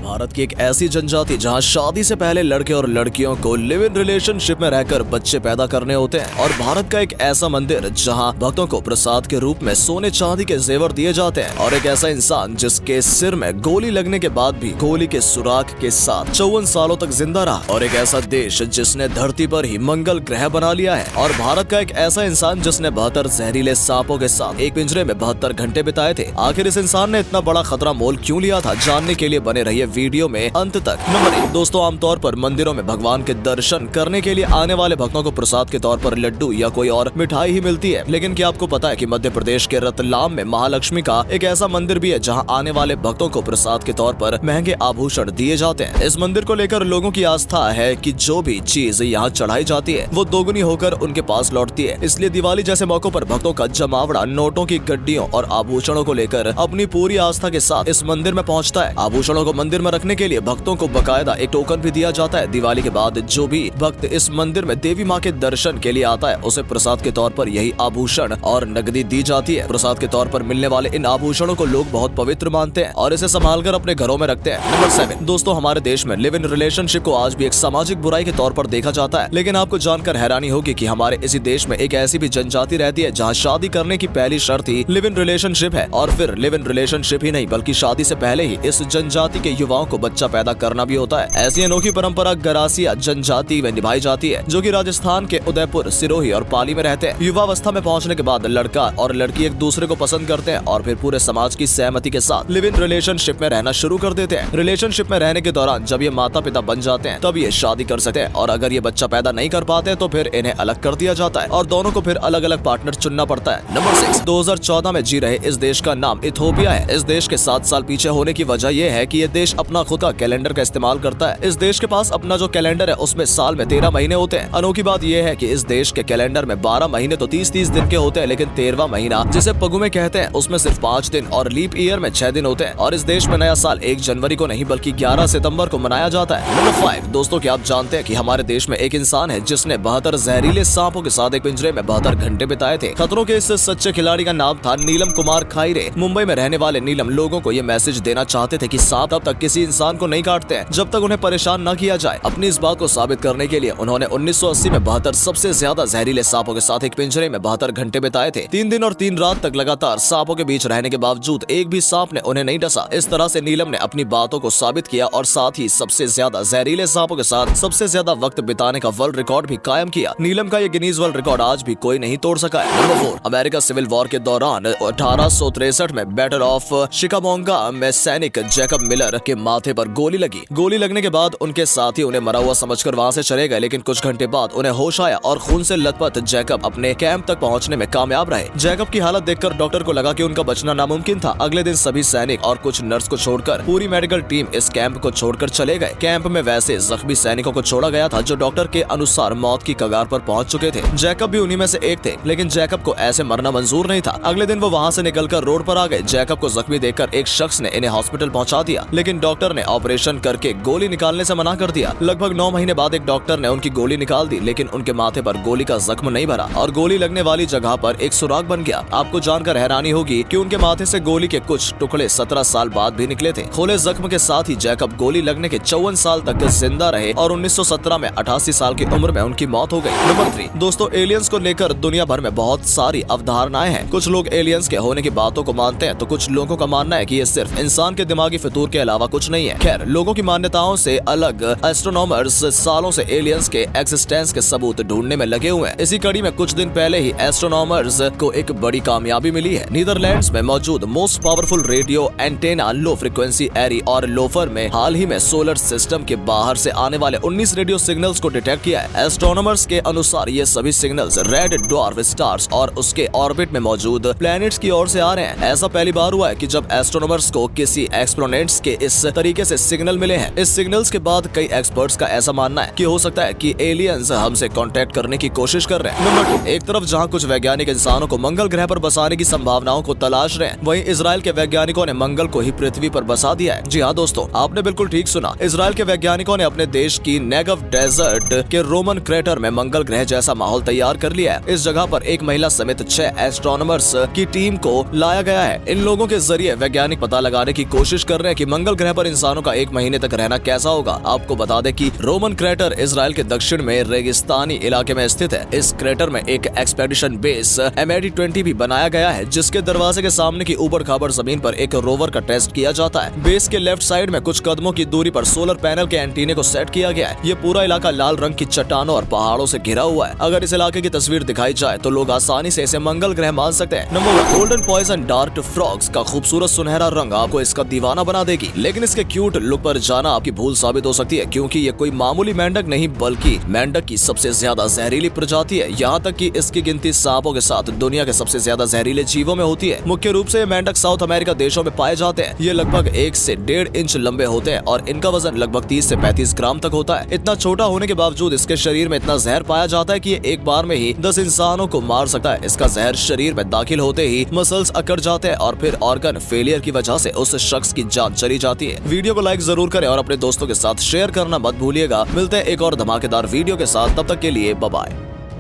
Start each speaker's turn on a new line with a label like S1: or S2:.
S1: भारत की एक ऐसी जनजाति जहां शादी से पहले लड़के और लड़कियों को लिव इन रिलेशनशिप में रहकर बच्चे पैदा करने होते हैं, और भारत का एक ऐसा मंदिर जहां भक्तों को प्रसाद के रूप में सोने चांदी के जेवर दिए जाते हैं, और एक ऐसा इंसान जिसके सिर में गोली लगने के बाद भी गोली के सुराग के साथ 54 सालों तक जिंदा रहा, और एक ऐसा देश जिसने धरती पर ही मंगल ग्रह बना लिया है, और भारत का एक ऐसा इंसान जिसने 72 जहरीले सांपों के साथ एक पिंजरे में 72 घंटे बिताए थे। आखिर इस इंसान ने इतना बड़ा खतरा मोल क्यों लिया था, जानने के लिए बने रहिए वीडियो में अंत तक। नंबर 1 दोस्तों, आमतौर पर मंदिरों में भगवान के दर्शन करने के लिए आने वाले भक्तों को प्रसाद के तौर पर लड्डू या कोई और मिठाई ही मिलती है, लेकिन क्या आपको पता है कि मध्य प्रदेश के रतलाम में महालक्ष्मी का एक ऐसा मंदिर भी है जहां आने वाले भक्तों को प्रसाद के तौर पर महंगे आभूषण दिए जाते हैं। इस मंदिर को लेकर लोगों की आस्था है कि जो भी चीज यहाँ चढ़ाई जाती है वो दोगुनी होकर उनके पास लौटती है, इसलिए दिवाली जैसे मौकों पर भक्तों का जमावड़ा नोटों की गड्डियों और आभूषणों को लेकर अपनी पूरी आस्था के साथ इस मंदिर में पहुँचता है। आभूषणों को मंदिर में रखने के लिए भक्तों को बकायदा एक टोकन भी दिया जाता है। दिवाली के बाद जो भी भक्त इस मंदिर में देवी माँ के दर्शन के लिए आता है उसे प्रसाद के तौर पर यही आभूषण और नगदी दी जाती है। प्रसाद के तौर पर मिलने वाले इन आभूषणों को लोग बहुत पवित्र मानते हैं और इसे संभाल कर अपने घरों में रखते हैं। नंबर 7 दोस्तों, हमारे देश में लिव इन रिलेशनशिप को आज भी एक सामाजिक बुराई के तौर पर देखा जाता है, लेकिन आपको जानकर हैरानी होगी कि हमारे इसी देश में एक ऐसी भी जनजाति रहती है जहाँ शादी करने की पहली शर्त ही लिव इन रिलेशनशिप है, और फिर लिव इन रिलेशनशिप ही नहीं बल्कि शादी से पहले ही इस जनजाति के युवाओं को बच्चा पैदा करना भी होता है। ऐसी अनोखी परंपरा गरासिया जनजाति में निभाई जाती है, जो कि राजस्थान के उदयपुर, सिरोही और पाली में रहते हैं। युवावस्था में पहुंचने के बाद लड़का और लड़की एक दूसरे को पसंद करते हैं और फिर पूरे समाज की सहमति के साथ लिव इन रिलेशनशिप में रहना शुरू कर देते हैं। रिलेशनशिप में रहने के दौरान जब ये माता पिता बन जाते हैं तब ये शादी कर सकते हैं, और अगर ये बच्चा पैदा नहीं कर पाते तो फिर इन्हें अलग कर दिया जाता है और दोनों को फिर अलग अलग पार्टनर चुनना पड़ता है। नंबर 6 2014 में जी रहे इस देश का नाम इथोपिया है। इस देश के 7 साल पीछे होने की वजह यह है कि ये देश अपना खुद का कैलेंडर का इस्तेमाल करता है। इस देश के पास अपना जो कैलेंडर है उसमें साल में 13 महीने होते हैं। अनोखी बात यह है कि इस देश के कैलेंडर में 12 महीने तो 30-30 दिन के होते हैं, लेकिन 13वां महीना जिसे पगुमे कहते हैं उसमें सिर्फ 5 दिन और लीप ईयर में 6 दिन होते हैं। और इस देश में नया साल 1 जनवरी को नहीं बल्कि 11 सितंबर को मनाया जाता है। नंबर 5 दोस्तों, क्या आप जानते हैं कि हमारे देश में एक इंसान है जिसने 72 जहरीले सांपों के साथ एक पिंजरे में 72 घंटे बिताए थे। खतरों के इस सच्चे खिलाड़ी का नाम था नीलम कुमार खाइरे। मुंबई में रहने वाले नीलम लोगों को ये मैसेज देना चाहते थे कि सांप तब तक किसी इंसान को नहीं काटते हैं जब तक उन्हें परेशान न किया जाए। अपनी इस बात को साबित करने के लिए उन्होंने 1980 में 72 सबसे ज्यादा जहरीले सांपों के साथ एक पिंजरे में 72 घंटे बिताए थे। 3 दिन और 3 रात तक लगातार सांपों के बीच रहने के बावजूद एक भी सांप ने उन्हें नहीं डसा। इस तरह से नीलम ने अपनी बातों को साबित किया और साथ ही सबसे ज्यादा जहरीले सांपों के साथ सबसे ज्यादा वक्त बिताने का वर्ल्ड रिकॉर्ड भी कायम किया। नीलम का ये गिनीज वर्ल्ड रिकॉर्ड आज भी कोई नहीं तोड़ सका है। नंबर 4 अमेरिका सिविल वॉर के दौरान 1863 में बैटल ऑफ शिकागोंगा में सैनिक जैकब मिलर के माथे पर गोली लगी। गोली लगने के बाद उनके साथी उन्हें मरा हुआ समझकर वहां से चले गए, लेकिन कुछ घंटे बाद उन्हें होश आया और खून से लथपथ जैकब अपने कैंप तक पहुंचने में कामयाब रहे। जैकब की हालत देखकर डॉक्टर को लगा कि उनका बचना नामुमकिन था। अगले दिन सभी सैनिक और कुछ नर्स को छोड़कर पूरी मेडिकल टीम इस कैंप को छोड़कर चले गए। कैंप में वैसे जख्मी सैनिकों को छोड़ा गया था जो डॉक्टर के अनुसार मौत की कगार पर पहुंच चुके थे। जैकब भी उन्हीं में से एक थे, लेकिन जैकब को ऐसे मरना मंजूर नहीं था। अगले दिन वो वहां से निकलकर रोड पर आ गए। जैकब को जख्मी देखकर एक शख्स ने इन्हें हॉस्पिटल पहुंचा दिया, लेकिन डॉक्टर ने ऑपरेशन करके गोली निकालने से मना कर दिया। लगभग 9 महीने बाद एक डॉक्टर ने उनकी गोली निकाल दी, लेकिन उनके माथे पर गोली का जख्म नहीं भरा और गोली लगने वाली जगह पर एक सुराग बन गया। आपको जानकर हैरानी होगी कि उनके माथे से गोली के कुछ टुकड़े 17 साल बाद भी निकले थे। खोले जख्म के साथ ही जैकब गोली लगने के 54 साल तक जिंदा रहे और 1917 में 88 साल की उम्र में उनकी मौत हो गई। नंबर 3 दोस्तों, एलियंस को लेकर दुनिया भर में बहुत सारी अवधारणाएं हैं। कुछ लोग एलियंस के होने की बातों को मानते हैं तो कुछ लोगों का मानना है कि ये सिर्फ इंसान के दिमागी फितूर के अलावा कुछ नहीं है। खैर, लोगों की मान्यताओं से अलग एस्ट्रोनॉमर्स सालों से एलियंस के एक्सिस्टेंस के सबूत ढूंढने में लगे हुए हैं। इसी कड़ी में कुछ दिन पहले ही एस्ट्रोनॉमर्स को एक बड़ी कामयाबी मिली है। नीदरलैंड्स में मौजूद most powerful radio antenna low frequency array और लोफर में हाल ही में सोलर सिस्टम के बाहर से आने वाले 19 रेडियो सिग्नल्स को डिटेक्ट किया है। एस्ट्रोनॉमर्स के अनुसार ये सभी सिग्नल्स रेड ड्वार्फ स्टार्स और उसके ऑर्बिट में मौजूद प्लैनेट्स की ओर से आ रहे हैं। ऐसा पहली बार हुआ है कि जब एस्ट्रोनॉमर्स को किसी एक्सप्लेनेट्स के इस तरीके से सिग्नल मिले हैं। इस सिग्नल्स के बाद कई एक्सपर्ट्स का ऐसा मानना है कि हो सकता है कि एलियंस हमसे कांटेक्ट करने की कोशिश कर रहे हैं। नंबर 2 एक तरफ जहां कुछ वैज्ञानिक इंसानों को मंगल ग्रह पर बसाने की संभावनाओं को तलाश रहे हैं, वहीं इजराइल के वैज्ञानिकों ने मंगल को ही पृथ्वी पर बसा दिया है। जी हाँ दोस्तों, आपने बिल्कुल ठीक सुना। इजराइल के वैज्ञानिकों ने अपने देश की नेगव डेजर्ट के रोमन क्रेटर में मंगल ग्रह जैसा माहौल तैयार कर लिया है। इस जगह पर एक महिला समेत 6 एस्ट्रोनॉमर्स की टीम को लाया गया है। इन लोगों के जरिए वैज्ञानिक पता लगाने की कोशिश कर रहे हैं कि मंगल ग्रह पर इंसानों का 1 महीने तक रहना कैसा होगा। आपको बता दें कि रोमन क्रेटर इजराइल के दक्षिण में रेगिस्तानी इलाके में स्थित है। इस क्रेटर में एक एक्सपेडिशन बेस MAD-20 भी बनाया गया है, जिसके दरवाजे के सामने की ऊबड़ खाबड़ जमीन पर एक रोवर का टेस्ट किया जाता है। बेस के लेफ्ट साइड में कुछ कदमों की दूरी पर सोलर पैनल के एंटीने को सेट किया गया है। ये पूरा इलाका लाल रंग की चट्टानों और पहाड़ों से घिरा हुआ है। अगर इस इलाके की तस्वीर दिखाई जाए तो लोग आसानी से इसे मंगल ग्रह मान सकते हैं। Number 1, golden poison dart frogs का खूबसूरत सुनहरा रंग आपको इसका दीवाना बना देगी, लेकिन इसके क्यूट लुक पर जाना आपकी भूल साबित हो सकती है, क्योंकि ये कोई मामूली मेंढक नहीं बल्कि मेंढक की सबसे ज्यादा जहरीली प्रजाति है। यहाँ तक कि इसकी गिनती सांपों के साथ दुनिया के सबसे ज्यादा जहरीले जीवों में होती है। मुख्य रूप से ये मेंढक साउथ अमेरिका देशों में पाए जाते हैं। ये लगभग 1 से 1.5 इंच लंबे होते हैं और इनका वजन लगभग 30 से 35 ग्राम तक होता है। इतना छोटा होने के बावजूद इसके शरीर में इतना जहर पाया जाता है कि ये एक बार में ही 10 इंसानों को मार सकता है। इसका जहर शरीर में दाखिल होते ही मसल्स अकड़ जाते हैं और फिर ऑर्गन फेलियर की वजह से उस शख्स की जान चली जाती है। वीडियो को लाइक जरूर करें और अपने दोस्तों के साथ शेयर करना मत भूलिएगा। मिलते हैं एक और धमाकेदार वीडियो के साथ, तब तक के लिए बाय बाय।